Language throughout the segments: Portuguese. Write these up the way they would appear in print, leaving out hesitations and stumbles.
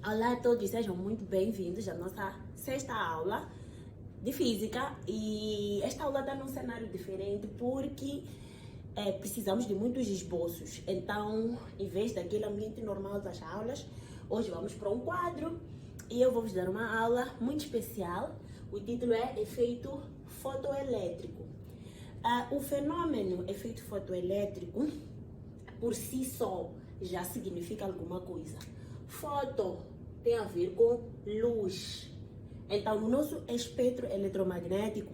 Olá a todos, sejam muito bem-vindos à nossa sexta aula de física. E esta aula está num cenário diferente porque precisamos de muitos esboços. Então, em vez daquele ambiente normal das aulas, hoje vamos para um quadro e eu vou vos dar uma aula muito especial. O título é Efeito Fotoelétrico. O fenômeno efeito fotoelétrico, por si só, já significa alguma coisa. Foto tem a ver com luz. Então, no nosso espectro eletromagnético,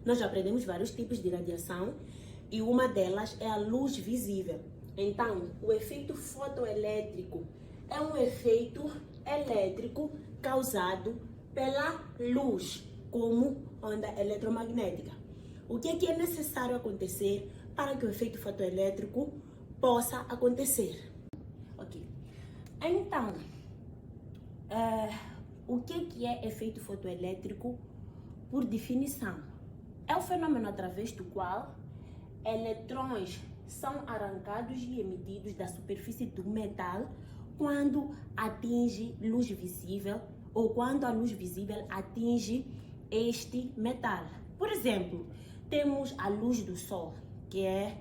nós já aprendemos vários tipos de radiação e uma delas é a luz visível. Então, o efeito fotoelétrico é um efeito elétrico causado pela luz, como onda eletromagnética. O que é necessário acontecer para que o efeito fotoelétrico possa acontecer? Ok. Então, o que é efeito fotoelétrico por definição? É o fenômeno através do qual eletrões são arrancados e emitidos da superfície do metal quando atinge luz visível ou quando a luz visível atinge este metal. Por exemplo, temos a luz do sol, que é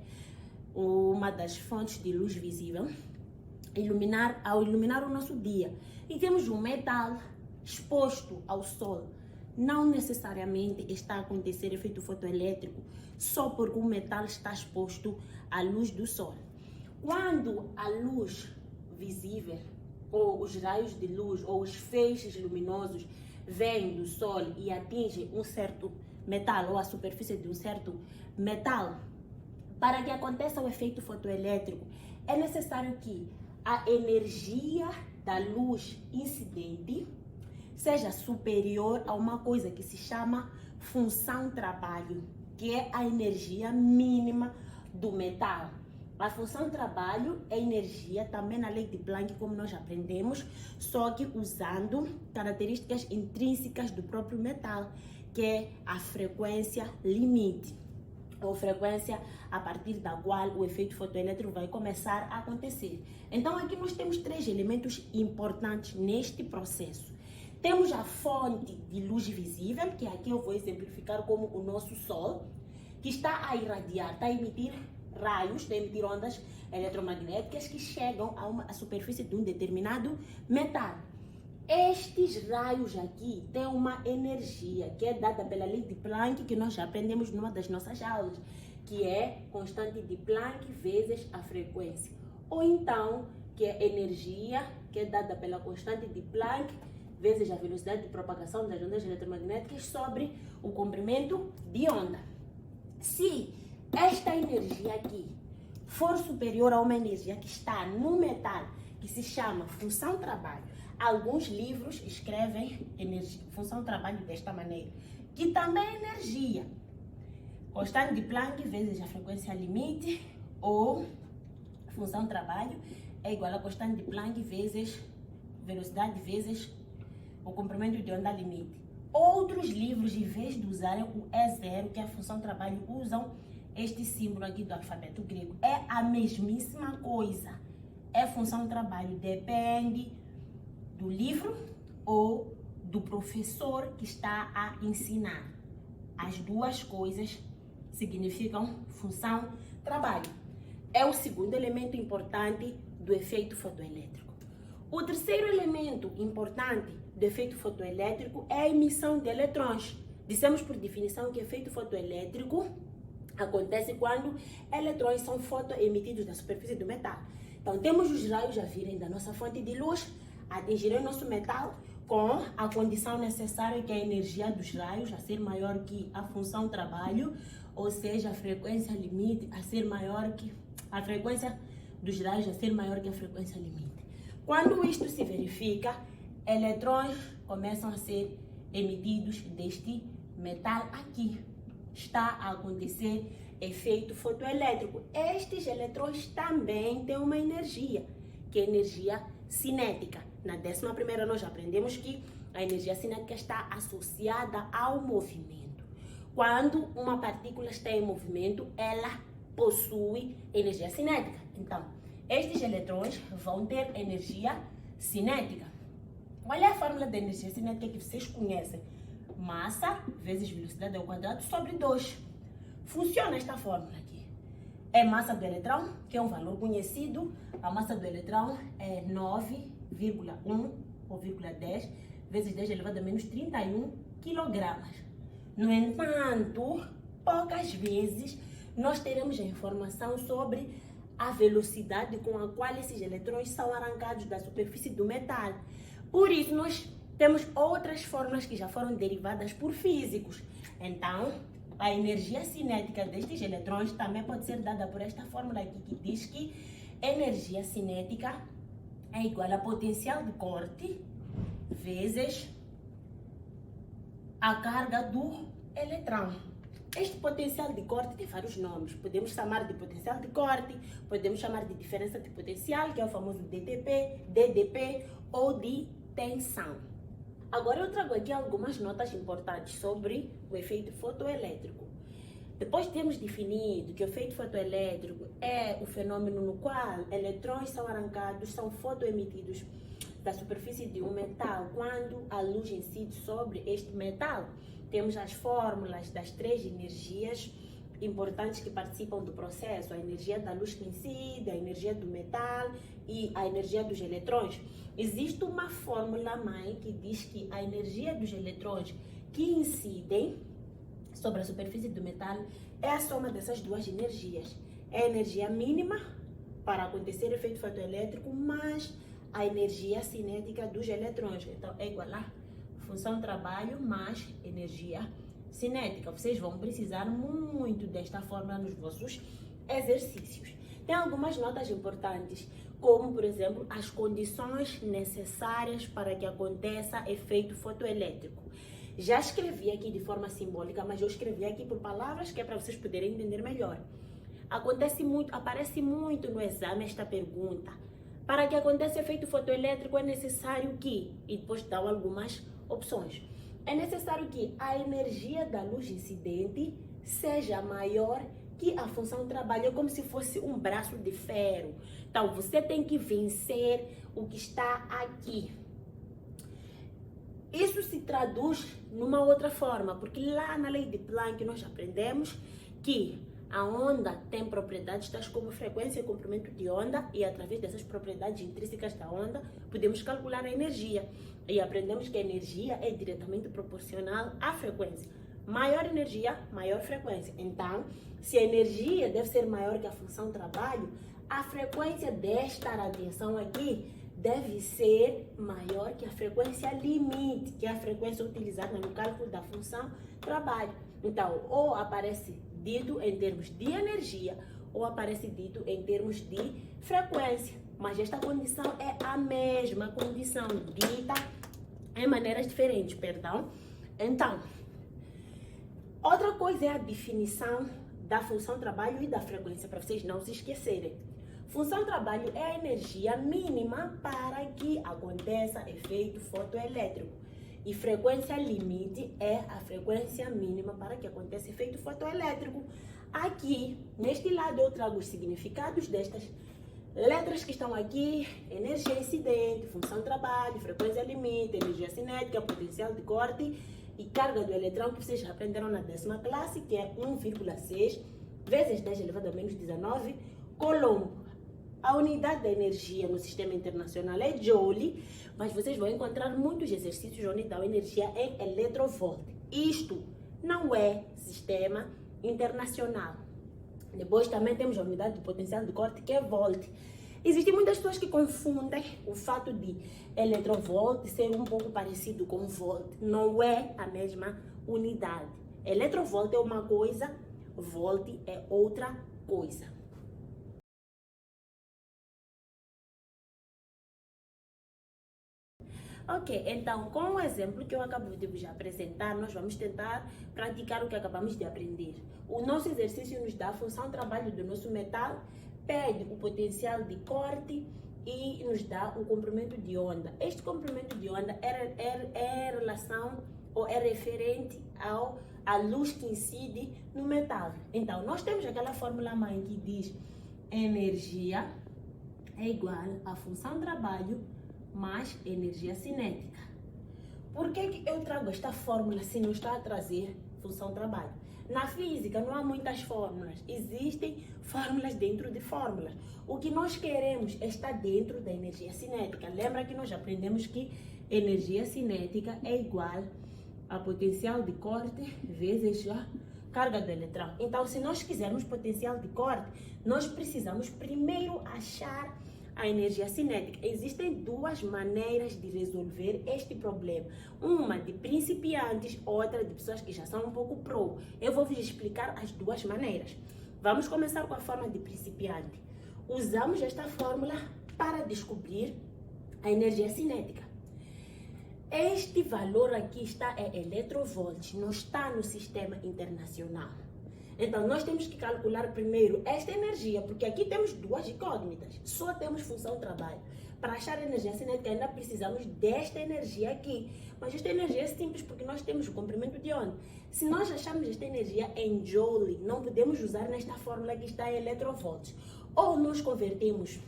uma das fontes de luz visível, ao iluminar o nosso dia. E temos um metal exposto ao sol. Não necessariamente está a acontecer efeito fotoelétrico só porque o metal está exposto à luz do sol. Quando a luz visível, ou os raios de luz, ou os feixes luminosos vêm do sol e atingem um certo metal ou a superfície de um certo metal, para que aconteça o efeito fotoelétrico, é necessário que a energia da luz incidente seja superior a uma coisa que se chama função trabalho, que é a energia mínima do metal. A função trabalho é energia, também na lei de Planck, como nós aprendemos, só que usando características intrínsecas do próprio metal, que é a frequência limite, ou frequência a partir da qual o efeito fotoelétrico vai começar a acontecer. Então aqui nós temos três elementos importantes neste processo. Temos a fonte de luz visível, que aqui eu vou exemplificar como o nosso Sol, que está a irradiar, está a emitir raios, está a emitir ondas eletromagnéticas que chegam à superfície de um determinado metal. Estes raios aqui têm uma energia que é dada pela lei de Planck, que nós já aprendemos numa das nossas aulas, que é constante de Planck vezes a frequência. Ou então, que é energia que é dada pela constante de Planck vezes a velocidade de propagação das ondas eletromagnéticas sobre o comprimento de onda. Se esta energia aqui for superior a uma energia que está no metal, que se chama função trabalho, alguns livros escrevem função trabalho desta maneira, que também é energia. Constante de Planck vezes a frequência limite, ou função trabalho é igual a constante de Planck vezes velocidade vezes o comprimento de onda limite. Outros livros, em vez de usarem o E0, que é a função trabalho, usam este símbolo aqui do alfabeto grego. É a mesmíssima coisa. É função trabalho, depende do livro ou do professor que está a ensinar. As duas coisas significam função trabalho. É o segundo elemento importante do efeito fotoelétrico. O terceiro elemento importante do efeito fotoelétrico é a emissão de eletrões. Dissemos por definição que efeito fotoelétrico acontece quando eletrões são fotoemitidos da superfície do metal. Então temos os raios a virem da nossa fonte de luz, atingirem nosso metal com a condição necessária, que é a energia dos raios a ser maior que a função trabalho, ou seja, a frequência limite a ser maior que a frequência dos raios a ser maior que a frequência limite. Quando isto se verifica, eletrões começam a ser emitidos deste metal aqui. Está a acontecer efeito fotoelétrico. Estes eletrões também têm uma energia, que é energia cinética. Na 11ª nós já aprendemos que a energia cinética está associada ao movimento. Quando uma partícula está em movimento, ela possui energia cinética. Então, estes eletrões vão ter energia cinética. Qual é a fórmula da energia cinética que vocês conhecem? Massa vezes velocidade ao quadrado sobre 2. Funciona esta fórmula aqui. É massa do eletrão, que é um valor conhecido. A massa do eletrão é 9,1 ou 10 vezes 10 elevado a menos 31 quilogramas. No entanto, poucas vezes nós teremos a informação sobre a velocidade com a qual esses eletrões são arrancados da superfície do metal. Por isso, nós temos outras fórmulas que já foram derivadas por físicos. Então, a energia cinética destes eletrões também pode ser dada por esta fórmula aqui, que diz que energia cinética é igual a potencial de corte vezes a carga do eletrão. Este potencial de corte tem vários nomes. Podemos chamar de potencial de corte, podemos chamar de diferença de potencial, que é o famoso DTP, DDP ou de tensão. Agora eu trago aqui algumas notas importantes sobre o efeito fotoelétrico. Depois de termos definido que o efeito fotoelétrico é o fenômeno no qual eletrões são arrancados, são fotoemitidos da superfície de um metal quando a luz incide sobre este metal, temos as fórmulas das 3 energias importantes que participam do processo: a energia da luz que incide, a energia do metal e a energia dos eletrões. Existe uma fórmula mãe que diz que a energia dos eletrões que incidem sobre a superfície do metal é a soma dessas duas energias. É a energia mínima para acontecer efeito fotoelétrico, mais a energia cinética dos eletrões. Então, é igual a função trabalho mais energia cinética. Vocês vão precisar muito desta fórmula nos vossos exercícios. Tem algumas notas importantes, como, por exemplo, as condições necessárias para que aconteça efeito fotoelétrico. Já escrevi aqui de forma simbólica, mas eu escrevi aqui por palavras que é para vocês poderem entender melhor. Aparece muito no exame esta pergunta. Para que aconteça efeito fotoelétrico é necessário que, e depois dão algumas opções. É necessário que a energia da luz incidente seja maior que a função trabalho. É como se fosse um braço de ferro. Então, você tem que vencer o que está aqui. Isso se traduz numa outra forma, porque lá na lei de Planck nós aprendemos que a onda tem propriedades tais como frequência e comprimento de onda, e através dessas propriedades intrínsecas da onda podemos calcular a energia. E aprendemos que a energia é diretamente proporcional à frequência. Maior energia, maior frequência. Então, se a energia deve ser maior que a função trabalho, a frequência desta radiação aqui deve ser maior que a frequência limite, que é a frequência utilizada no cálculo da função trabalho. Então, ou aparece dito em termos de energia, ou aparece dito em termos de frequência. Mas esta condição é a mesma condição, dita em maneiras diferentes, perdão. Então, outra coisa é a definição da função trabalho e da frequência, para vocês não se esquecerem. Função trabalho é a energia mínima para que aconteça efeito fotoelétrico. E frequência limite é a frequência mínima para que aconteça efeito fotoelétrico. Aqui, neste lado, eu trago os significados destas letras que estão aqui: energia incidente, função trabalho, frequência limite, energia cinética, potencial de corte e carga do eletrão, que vocês já aprenderam na 10ª classe, que é 1,6 vezes 10 elevado a menos 19 coulomb. A unidade da energia no sistema internacional é Joule, mas vocês vão encontrar muitos exercícios onde dão energia em electrovolt. Isto não é sistema internacional. Depois também temos a unidade de potencial de corte, que é volt. Existem muitas pessoas que confundem o fato de electrovolt ser um pouco parecido com volt. Não é a mesma unidade. Electrovolt é uma coisa, volt é outra coisa. Ok, então com o exemplo que eu acabo de vos apresentar, nós vamos tentar praticar o que acabamos de aprender. O nosso exercício nos dá a função trabalho do nosso metal, pede o potencial de corte e nos dá o comprimento de onda. Este comprimento de onda é relação ou é referente à luz que incide no metal. Então, nós temos aquela fórmula mãe que diz energia é igual a função trabalho mais energia cinética. Por que eu trago esta fórmula se não está a trazer função trabalho? Na física não há muitas fórmulas, existem fórmulas dentro de fórmulas. O que nós queremos é estar dentro da energia cinética. Lembra que nós aprendemos que energia cinética é igual a potencial de corte vezes a carga do eletrão. Então, se nós quisermos potencial de corte, nós precisamos primeiro achar a energia cinética. Existem duas maneiras de resolver este problema. Uma de principiantes, outra de pessoas que já são um pouco pro. Eu vou vos explicar as duas maneiras. Vamos começar com a forma de principiante. Usamos esta fórmula para descobrir a energia cinética. Este valor aqui está em eletrovolts, não está no sistema internacional. Então, nós temos que calcular primeiro esta energia, porque aqui temos duas incógnitas, só temos função trabalho. Para achar a energia cinética, ainda precisamos desta energia aqui. Mas esta energia é simples, porque nós temos o comprimento de onda. Se nós acharmos esta energia em Joule, não podemos usar nesta fórmula que está em eletrovolts. Ou nós convertemos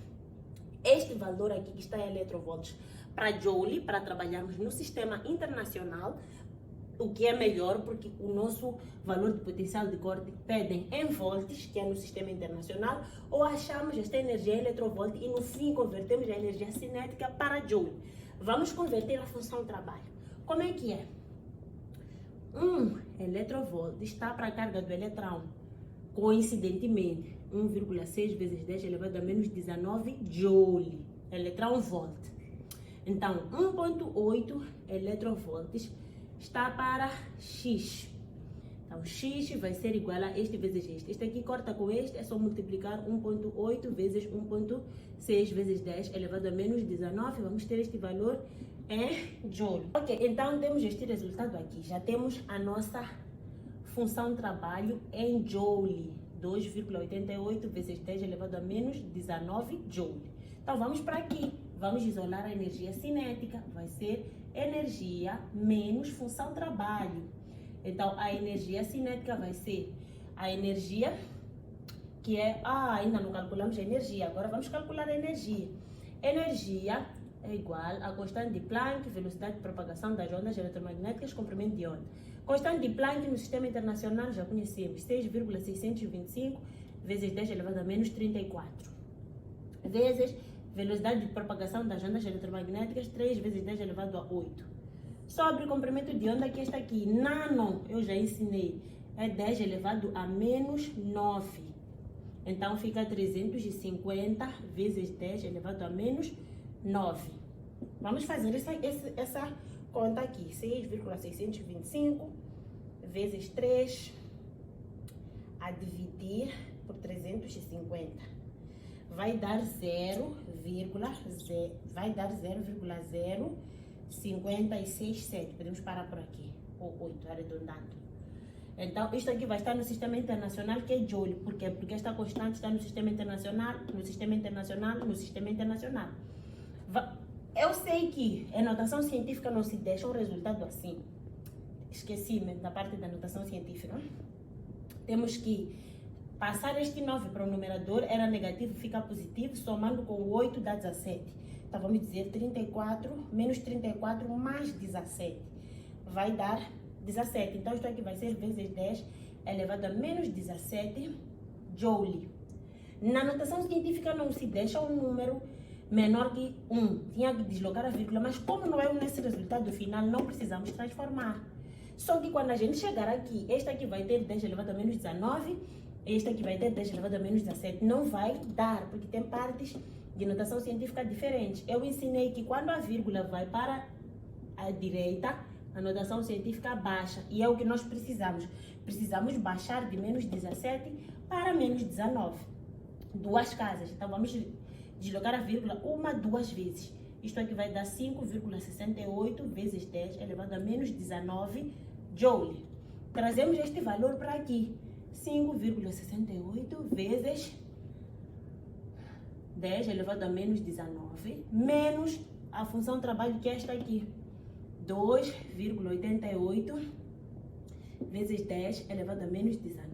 este valor aqui que está em eletrovolts para Joule, para trabalharmos no sistema internacional, o que é melhor, porque o nosso valor de potencial de corte pedem em volts, que é no sistema internacional, ou achamos esta energia em eletrovolt e no fim convertemos a energia cinética para Joule. Vamos converter a função trabalho. Como é que é? 1 eletrovolt está para a carga do eletrão, coincidentemente, 1,6 vezes 10 elevado a menos 19 Joule, eletrão volt. Então, 1,8 eletrovolts está para X. Então, X vai ser igual a este vezes este. Este aqui corta com este, é só multiplicar 1,8 vezes 1,6 vezes 10 elevado a menos 19. Vamos ter este valor em Joule. Ok, então temos este resultado aqui. Já temos a nossa função trabalho em Joule. 2,88 vezes 10 elevado a menos 19 Joule. Então, vamos para aqui. Vamos isolar a energia cinética. Vai ser energia menos função trabalho. Então, a energia cinética vai ser a energia que é... ainda não calculamos a energia. Agora vamos calcular a energia. Energia é igual a constante de Planck, velocidade de propagação das ondas eletromagnéticas, comprimento de onda. Constante de Planck no sistema internacional já conhecemos. 6,625 vezes 10 elevado a menos 34. Vezes velocidade de propagação das ondas eletromagnéticas, 3 vezes 10 elevado a 8. Sobre o comprimento de onda, que está aqui, nano, eu já ensinei, é 10 elevado a menos 9. Então, fica 350 vezes 10 elevado a menos 9. Vamos fazer essa conta aqui, 6,625 vezes 3 a dividir por 350. Vai dar 0,0567. Podemos parar por aqui, ou 8, arredondando. Então, isto aqui vai estar no sistema internacional, que é Joule. Por quê? Porque esta constante está no sistema internacional, no sistema internacional, no sistema internacional. Eu sei que em notação científica não se deixa um resultado assim. Esqueci-me da parte da notação científica. Temos que passar este 9 para o numerador, era negativo, fica positivo, somando com o 8 dá 17. Então, vamos dizer 34 menos 34 mais 17. Vai dar 17. Então, isto aqui vai ser vezes 10 elevado a menos 17 Joule. Na notação científica não se deixa um número menor que 1. Tinha que deslocar a vírgula, mas como não é nesse resultado final, não precisamos transformar. Só que quando a gente chegar aqui, este aqui vai ter 10 elevado a menos 19, este aqui vai ter 10 elevado a menos 17. Não vai dar, porque tem partes de notação científica diferentes. Eu ensinei que quando a vírgula vai para a direita, a notação científica baixa. E é o que nós precisamos. Precisamos baixar de menos 17 para menos 19. Duas casas. Então, vamos deslocar a vírgula duas vezes. Isto aqui vai dar 5,68 vezes 10 elevado a menos 19 Joule. Trazemos este valor para aqui. 5,68 vezes 10 elevado a menos 19, menos a função trabalho, que é esta aqui. 2,88 vezes 10 elevado a menos 19.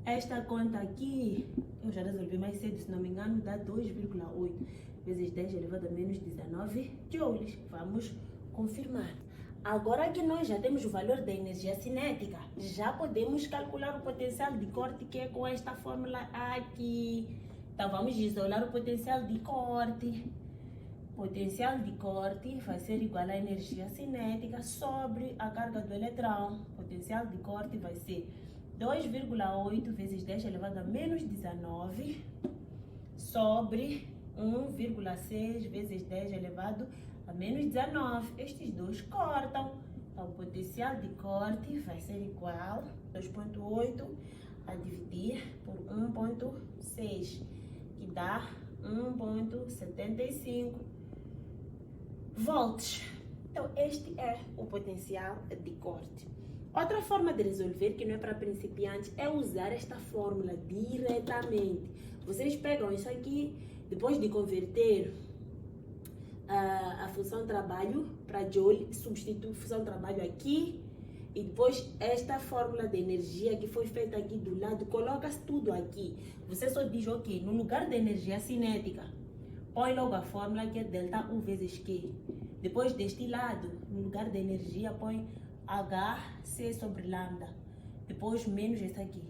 Esta conta aqui, eu já resolvi mais cedo, se não me engano, dá 2,8. vezes 10 elevado a menos 19 joules. Vamos confirmar. Agora que nós já temos o valor da energia cinética, já podemos calcular o potencial de corte, que é com esta fórmula aqui. Então vamos isolar o potencial de corte. Potencial de corte vai ser igual à energia cinética sobre a carga do eletrão. Potencial de corte vai ser 2,8 vezes 10 elevado a menos 19 sobre 1,6 vezes 10 elevado a menos 19. Estes dois cortam. Então, o potencial de corte vai ser igual a 2,8 a dividir por 1,6, que dá 1,75 volts. Então, este é o potencial de corte. Outra forma de resolver, que não é para principiantes, é usar esta fórmula diretamente. Vocês pegam isso aqui, depois de converter a função trabalho para joule, substitui a função trabalho aqui, e depois esta fórmula de energia que foi feita aqui do lado, coloca-se tudo aqui. Você só diz, ok, no lugar da energia cinética, põe logo a fórmula que é ΔU vezes Q. Depois deste lado, no lugar da energia, põe HC sobre lambda. Depois menos esse aqui.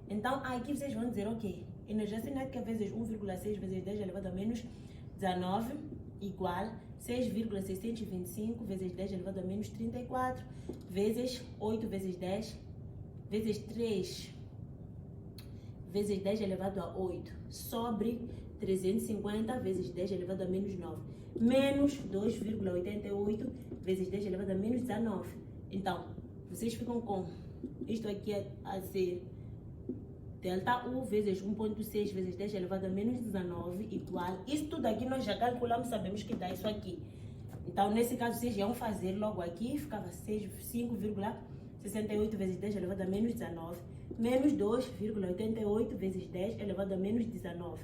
Então aqui vocês vão dizer, ok, energia cinética vezes 1,6 vezes 10 elevado a menos 19 igual 6,625 vezes 10 elevado a menos 34 vezes 8 vezes 10 vezes 3 vezes 10 elevado a 8 sobre 350 vezes 10 elevado a menos 9 menos 2,88 vezes 10 elevado a menos 19. Então, vocês ficam com isto aqui a ser ΔU vezes 1,6 vezes 10 elevado a menos 19 igual. Isso tudo aqui nós já calculamos, sabemos que dá isso aqui. Então, nesse caso, vocês iam fazer logo aqui, ficava 5,68 vezes 10 elevado a menos 19 menos 2,88 vezes 10 elevado a menos 19.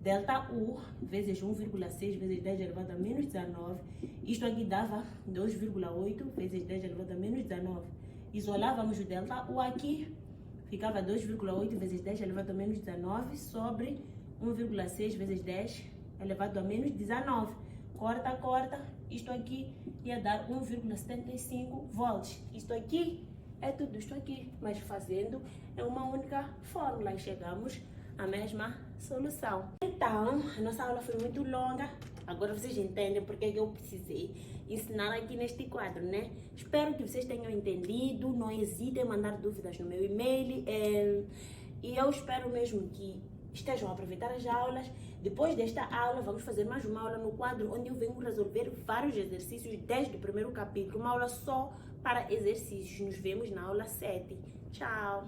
ΔU vezes 1,6 vezes 10 elevado a menos 19. Isto aqui dava 2,8 vezes 10 elevado a menos 19. Isolávamos o ΔU aqui, ficava 2,8 vezes 10 elevado a menos 19 sobre 1,6 vezes 10 elevado a menos 19. Corta, corta. Isto aqui ia dar 1,75 volts. Isto aqui é tudo isto aqui, mas fazendo é uma única fórmula e chegamos à mesma solução. Então, a nossa aula foi muito longa. Agora vocês entendem porque eu precisei ensinar aqui neste quadro, né? Espero que vocês tenham entendido. Não hesitem em mandar dúvidas no meu e-mail. E eu espero mesmo que estejam a aproveitar as aulas. Depois desta aula, vamos fazer mais uma aula no quadro onde eu venho resolver vários exercícios desde o primeiro capítulo. Uma aula só para exercícios. Nos vemos na aula 7. Tchau!